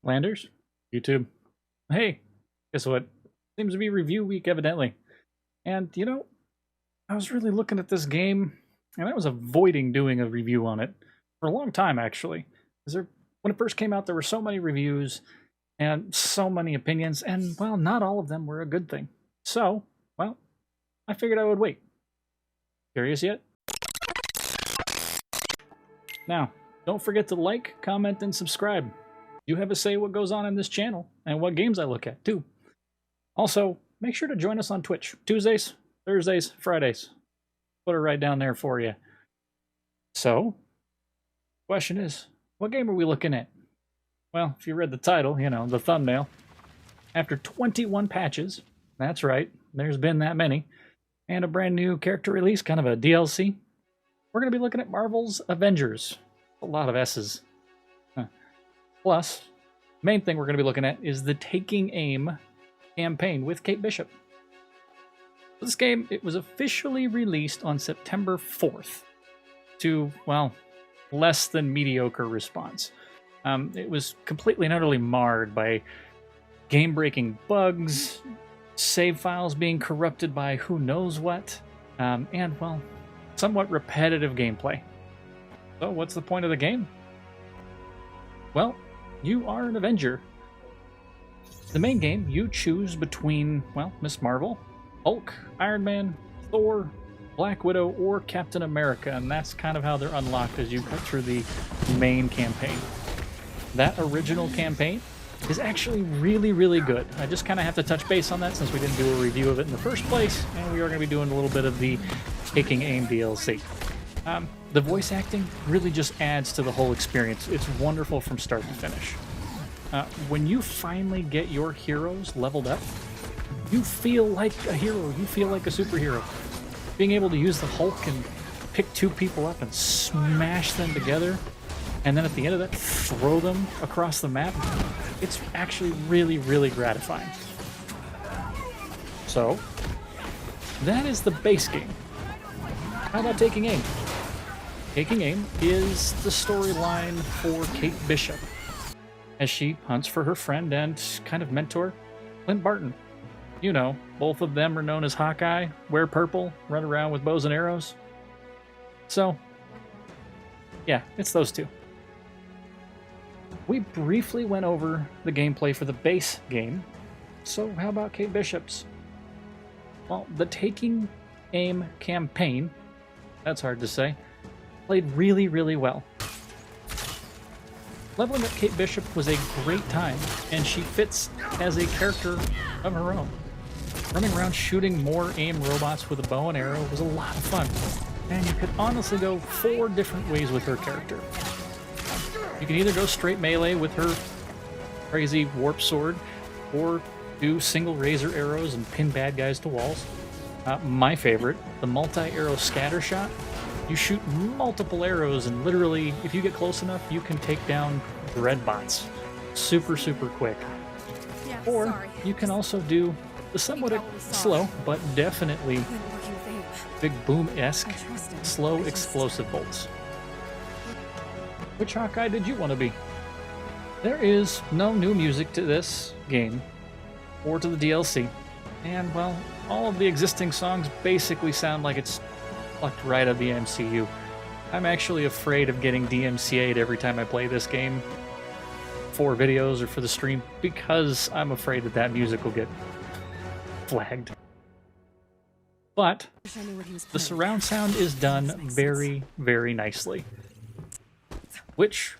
Landers, YouTube. Hey, guess what? Seems to be review week, evidently. And, I was really looking at this game, and I was avoiding doing a review on it for a long time, actually. When it first came out, there were so many reviews and so many opinions, and, well, not all of them were a good thing. So, well, I figured I would wait. Curious yet? Now, don't forget to like, comment, and subscribe. You have a say what goes on in this channel, and what games I look at, too. Also, make sure to join us on Twitch. Tuesdays, Thursdays, Fridays. Put it right down there for you. So, question is, what game are we looking at? Well, if you read the title, the thumbnail. After 21 patches, that's right, there's been that many, and a brand new character release, kind of a DLC, we're going to be looking at Marvel's Avengers. A lot of S's. Plus, main thing we're going to be looking at is the Taking Aim campaign with Kate Bishop. This game, it was officially released on September 4th to, well, less than mediocre response. It was completely and utterly marred by game-breaking bugs, save files being corrupted by who knows what, and, well, somewhat repetitive gameplay. So what's the point of the game? Well, you are an Avenger. The main game, you choose between, well, Miss Marvel, Hulk, Iron Man, Thor, Black Widow, or Captain America, and that's kind of how they're unlocked as you cut through the main campaign. That original campaign is actually really, really good. I just kind of have to touch base on that since we didn't do a review of it in the first place, and we are going to be doing a little bit of the Taking Aim DLC. The voice acting really just adds to the whole experience. It's wonderful from start to finish. When you finally get your heroes leveled up, you feel like a hero. You feel like a superhero. Being able to use the Hulk and pick two people up and smash them together, and then at the end of that, throw them across the map, it's actually really, really gratifying. So, that is the base game. How about Taking Aim? Taking Aim is the storyline for Kate Bishop, as she hunts for her friend and kind of mentor, Clint Barton. You know, both of them are known as Hawkeye, wear purple, run around with bows and arrows. So, yeah, it's those two. We briefly went over the gameplay for the base game, so how about Kate Bishop's? Well, the Taking Aim campaign, that's hard to say, played really, really well. Leveling up Kate Bishop was a great time, and she fits as a character of her own. Running around shooting more AIM robots with a bow and arrow was a lot of fun, and you could honestly go 4 different ways with her character. You can either go straight melee with her crazy warp sword, or do single razor arrows and pin bad guys to walls. My favorite, the multi-arrow scatter shot. You shoot multiple arrows, and literally, if you get close enough, you can take down dread bots super, super quick. Yeah, or sorry. you can also do the somewhat slow, but definitely big boom-esque, slow explosive bolts. Which Hawkeye did you want to be? There is no new music to this game, or to the DLC, and, well, all of the existing songs basically sound like it's plucked right out of the MCU. I'm actually afraid of getting DMCA'd every time I play this game for videos or for the stream, because I'm afraid that music will get flagged. But the surround sound is done very, very nicely, which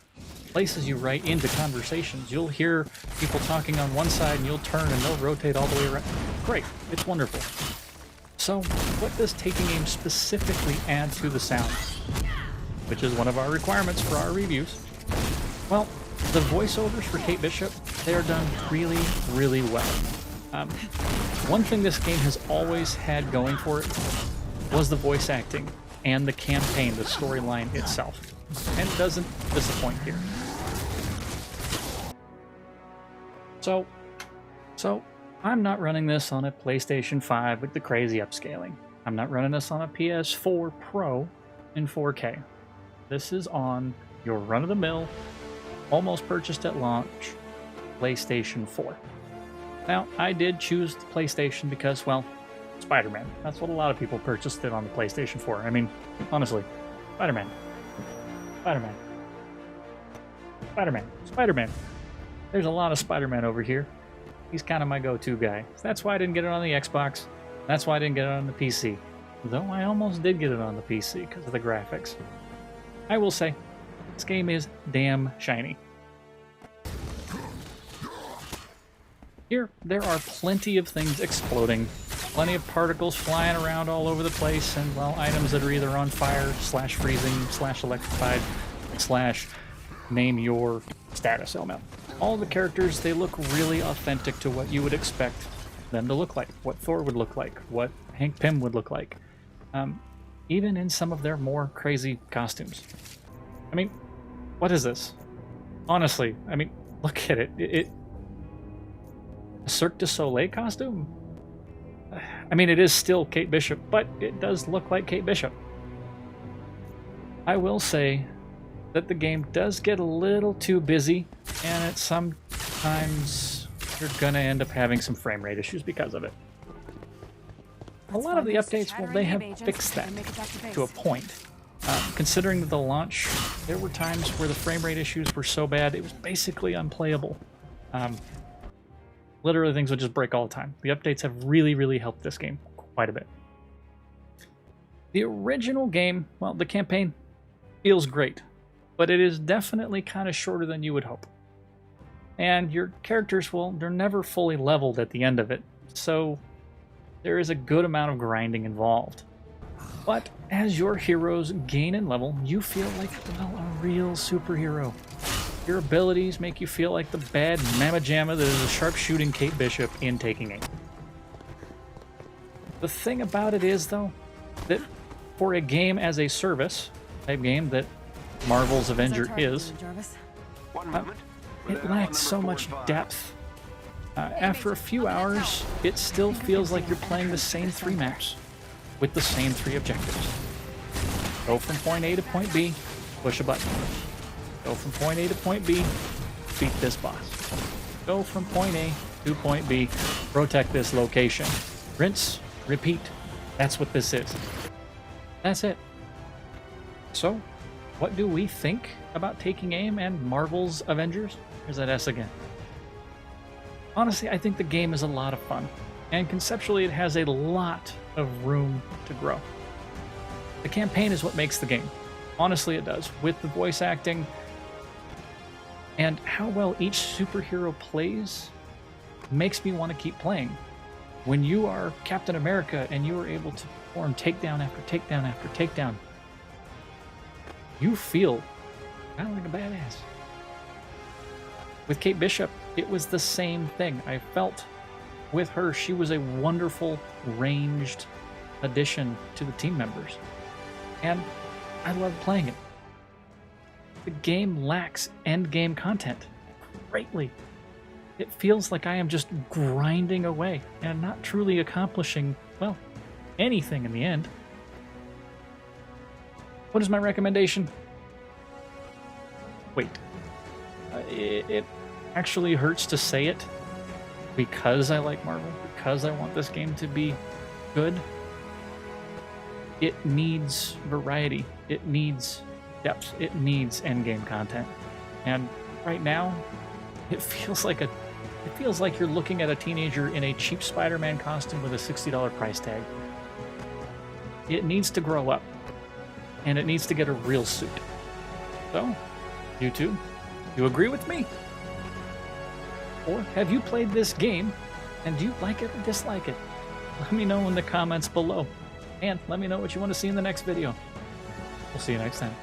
places you right into conversations. You'll hear people talking on one side and you'll turn and they'll rotate all the way around. Great, it's wonderful. So, what does Taking Aim specifically add to the sound? Which is one of our requirements for our reviews. Well, the voiceovers for Kate Bishop, they are done really, really well. One thing this game has always had going for it was the voice acting and the campaign, the storyline itself. And it doesn't disappoint here. So, I'm not running this on a PlayStation 5 with the crazy upscaling. I'm not running this on a PS4 Pro in 4K. This is on your run-of-the-mill, almost purchased at launch, PlayStation 4. Now, I did choose the PlayStation because, well, Spider-Man. That's what a lot of people purchased it on the PlayStation 4. I mean, honestly, Spider-Man. Spider-Man. Spider-Man. Spider-Man. There's a lot of Spider-Man over here. He's kind of my go-to guy. So that's why I didn't get it on the Xbox. That's why I didn't get it on the PC. Though I almost did get it on the PC because of the graphics. I will say, this game is damn shiny. Here, there are plenty of things exploding. Plenty of particles flying around all over the place, and, well, items that are either on fire, / freezing, / electrified, / name your status element. All the characters, they look really authentic to what you would expect them to look like, what Thor would look like, what Hank Pym would look like, even in some of their more crazy costumes. I mean, what is this? Honestly, I mean, look at it. A Cirque du Soleil costume? I mean, it is still Kate Bishop, but it does look like Kate Bishop. I will say that the game does get a little too busy, and at sometimes you're gonna end up having some frame rate issues because of it. A lot of the updates, well, they have fixed that to a point. Considering the launch, there were times where the frame rate issues were so bad it was basically unplayable. Literally, things would just break all the time. The updates have really, really helped this game quite a bit. The original game, well, the campaign feels great, but it is definitely kind of shorter than you would hope. And your characters, well, they're never fully leveled at the end of it, so there is a good amount of grinding involved. But as your heroes gain in level, you feel like, well, a real superhero. Your abilities make you feel like the bad mamma jamma that is a sharpshooting Kate Bishop in taking aim. The thing about it is, though, that for a game as a service, type game that Marvel's Avengers is, it lacks so much depth. After a few hours, it still feels like you're playing the same 3 maps with the same 3 objectives. Go from point A to point B, push a button. Go from point A to point B, beat this boss. Go from point A to point B, protect this location. Rinse, repeat. That's what this is. That's it. So, what do we think about taking aim and Marvel's Avengers? There's that S again. Honestly, I think the game is a lot of fun, and conceptually it has a lot of room to grow. The campaign is what makes the game. Honestly, it does. With the voice acting, and how well each superhero plays makes me want to keep playing. When you are Captain America and you are able to perform takedown after takedown after takedown, you feel kind of like a badass. With Kate Bishop, it was the same thing. I felt with her, she was a wonderful ranged addition to the team members. And I loved playing it. The game lacks endgame content greatly. It feels like I am just grinding away and not truly accomplishing, well, anything in the end. What is my recommendation? Wait. It actually hurts to say it because I like Marvel, because I want this game to be good. It needs variety. It needs depth. It needs endgame content. And right now, it feels like you're looking at a teenager in a cheap Spider-Man costume with a $60 price tag. It needs to grow up, and it needs to get a real suit. So, YouTube, you agree with me? Or have you played this game, and do you like it or dislike it? Let me know in the comments below, and let me know what you want to see in the next video. We'll see you next time.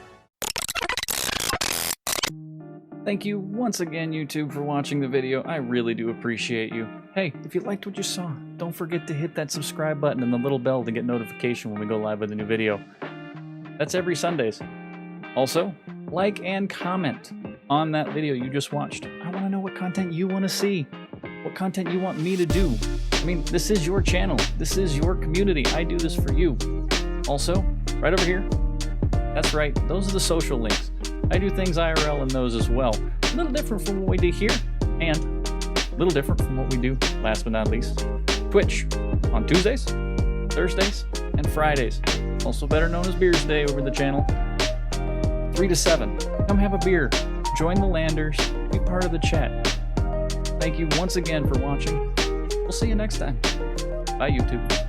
Thank you once again, YouTube, for watching the video. I really do appreciate you. Hey, if you liked what you saw, don't forget to hit that subscribe button and the little bell to get notification when we go live with a new video. That's every Sundays. Also, like and comment on that video you just watched. I want to know what content you want to see, what content you want me to do. I mean, this is your channel. This is your community. I do this for you. Also, right over here, that's right, those are the social links. I do things IRL in those as well. A little different from what we do here, and A little different from what we do, last but not least. Twitch on Tuesdays, Thursdays, and Fridays. Also better known as Beers Day over the channel. 3 to 7. Come have a beer. Join the Landers. Be part of the chat. Thank you once again for watching. We'll see you next time. Bye, YouTube.